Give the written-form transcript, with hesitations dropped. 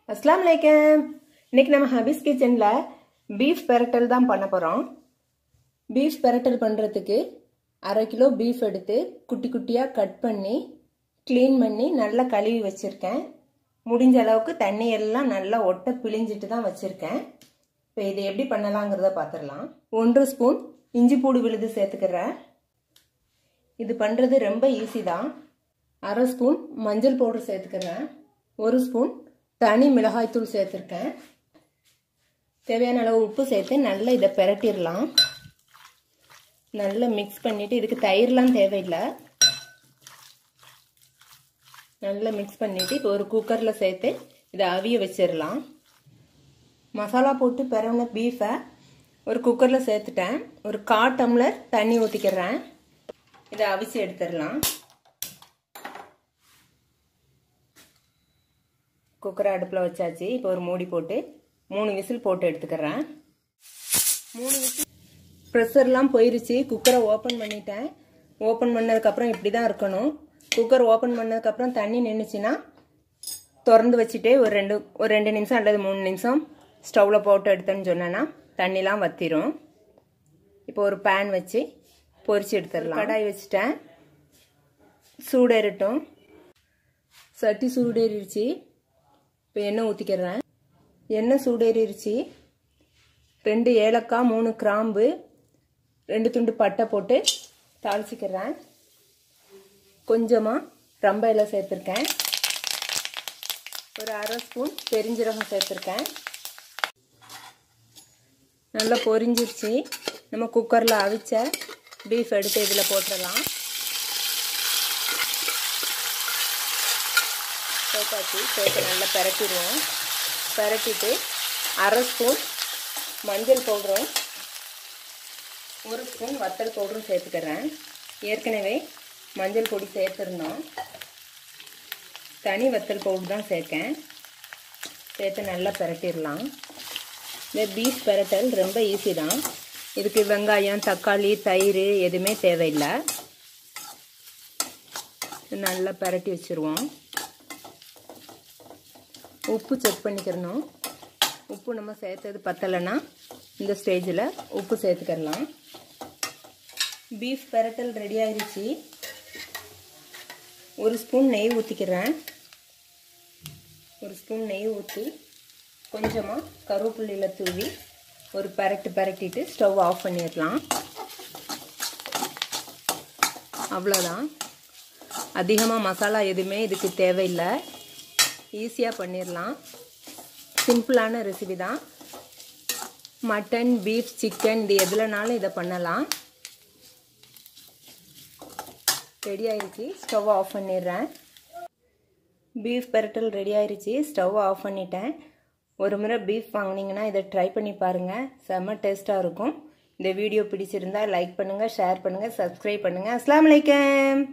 अस्सलाम वालेकुम। இன்னைக்கு நம்ம ஹபீஸ் கிச்சன்ல பீஃப் பெரட்டல் தான் பண்ண போறோம். பீஃப் பெரட்டல் பண்றதுக்கு 1/2 கிலோ பீஃப் எடுத்து குட்டி குட்டியா கட் பண்ணி க்ளீன் பண்ணி நல்லா கழுவி வச்சிருக்கேன். முடிஞ்ச அளவுக்கு தண்ணி எல்லாம் நல்லா ஒட்ட பிழிஞ்சிட்டு தான் வச்சிருக்கேன். இப்போ இதை எப்படி பண்ணலாம்ங்கறத பாத்துறலாம். 1 ஸ்பூன் இஞ்சி பூடு விழுது சேர்த்துக்கிறேன். இது பண்றது ரொம்ப ஈஸி தான். 1/2 ஸ்பூன் மஞ்சள் பவுடர் சேர்த்துக்கிறேன். 1 ஸ்பூன் தனி மிளகாய் தூள் சேர்த்திருக்கேன். தேவையான அளவு உப்பு சேர்த்து நல்லா இதை பெரட்டிடலாம். நல்லா மிக்ஸ் பண்ணிட்டு இதுக்கு தயிர்லாம் தேவையில்லை. நல்லா மிக்ஸ் பண்ணிட்டு இப்போ ஒரு குக்கர்ல சேர்த்து இதை அவிய வச்சிடலாம். மசாலா போட்டு பெரவன பீஃபை ஒரு குக்கர்ல சேர்த்துட்டேன். ஒரு 1/4 டம்ளர் தண்ணி ஊற்றிக்கிறேன். இதை அவிச்சு எடுத்துடலாம். குக்கரை அடுப்பில் வச்சாச்சு. இப்போ ஒரு மூடி போட்டு 3 விசில் போட்டு எடுத்துக்கிறேன். 3 விசில் ப்ரெஷர்லாம் போயிருச்சு. குக்கரை ஓப்பன் பண்ணிட்டேன். ஓப்பன் பண்ணதுக்கப்புறம் இப்படி தான் இருக்கணும். குக்கர் ஓப்பன் பண்ணதுக்கப்புறம் தண்ணி நின்றுச்சுன்னா திறந்து வச்சுட்டு ஒரு 2 நிமிஷம் அல்லது 3 நிமிஷம் ஸ்டவ்வில் போட்டு எடுத்தேன்னு சொன்னேன்னா தண்ணிலாம் வற்றிடும். இப்போ ஒரு பேன் வச்சு பொரிச்சு எடுத்துடலாம். கடாய் வச்சுட்டேன். சூடேறட்டும். சட்டி சூடேறிடுச்சு. இப்போ எண்ணெய் ஊற்றிக்கிறேன். எண்ணெய் சூடேறிடுச்சு. 2 ஏலக்காய் 3 கிராம்பு 2 துண்டு பட்டை போட்டு தாளிச்சிக்கிறேன். கொஞ்சமாக ரம்ப இலை சேர்த்துருக்கேன். ஒரு 1/2 ஸ்பூன் பெருஞ்சீரகம் சேர்த்துருக்கேன். நல்லா பொரிஞ்சிருச்சு. நம்ம குக்கரில் அவிச்ச பீஃப் எடுத்து இதில் போட்டுடலாம். சேர்த்து நல்லா பெரட்டிடுவோம். பெரட்டிட்டு 1/2 ஸ்பூன் மஞ்சள் பவுடரும் 1 ஸ்பூன் வத்தல் பவுடரும் சேர்த்துக்கிறேன். ஏற்கனவே மஞ்சள் பொடி சேர்த்துருந்தோம். தனி வத்தல் பவுடர் தான் சேர்க்கேன். சேர்த்து நல்லா பெரட்டிடலாம். இந்த பீஃப் பெரட்டல் ரொம்ப ஈஸி தான். இதுக்கு வெங்காயம் தக்காளி தயிர் எதுவுமே தேவையில்லை. நல்லா பெரட்டி வச்சுருவோம். உப்பு செக் பண்ணிக்கிறணும். உப்பு நம்ம சேர்த்தது பத்தலைன்னா இந்த ஸ்டேஜில் உப்பு சேர்த்துக்கலாம். பீஃப் பெரட்டல் ரெடி ஆகிடுச்சு. 1 ஸ்பூன் நெய் ஊற்றிக்கிறேன். 1 ஸ்பூன் நெய் ஊற்றி கொஞ்சமாக கருவேப்பிலையில் தூவி ஒரு பெரட்டிட்டு ஸ்டவ் ஆஃப் பண்ணிடலாம். அவ்வளோதான். அதிகமாக மசாலா எதுவுமே இதுக்கு தேவையில்லை. ஈஸியாக பண்ணிடலாம். சிம்பிளான ரெசிபி தான். மட்டன் பீஃப் சிக்கன் இது எதுலனாலும் இதை பண்ணலாம். ரெடி ஆயிடுச்சு. ஸ்டவ் ஆஃப் பண்ணிடுறேன். பீஃப் பெரட்டல் ரெடி ஆயிடுச்சு. ஸ்டவ் ஆஃப் பண்ணிட்டேன். ஒரு முறை பீஃப் வாங்கினீங்கன்னா இதை ட்ரை பண்ணி பாருங்கள். செம்ம டேஸ்ட்டாக இருக்கும். இந்த வீடியோ பிடிச்சிருந்தா லைக் பண்ணுங்கள், ஷேர் பண்ணுங்கள், சப்ஸ்கிரைப் பண்ணுங்கள். அஸ்ஸலாமு அலைக்கும்.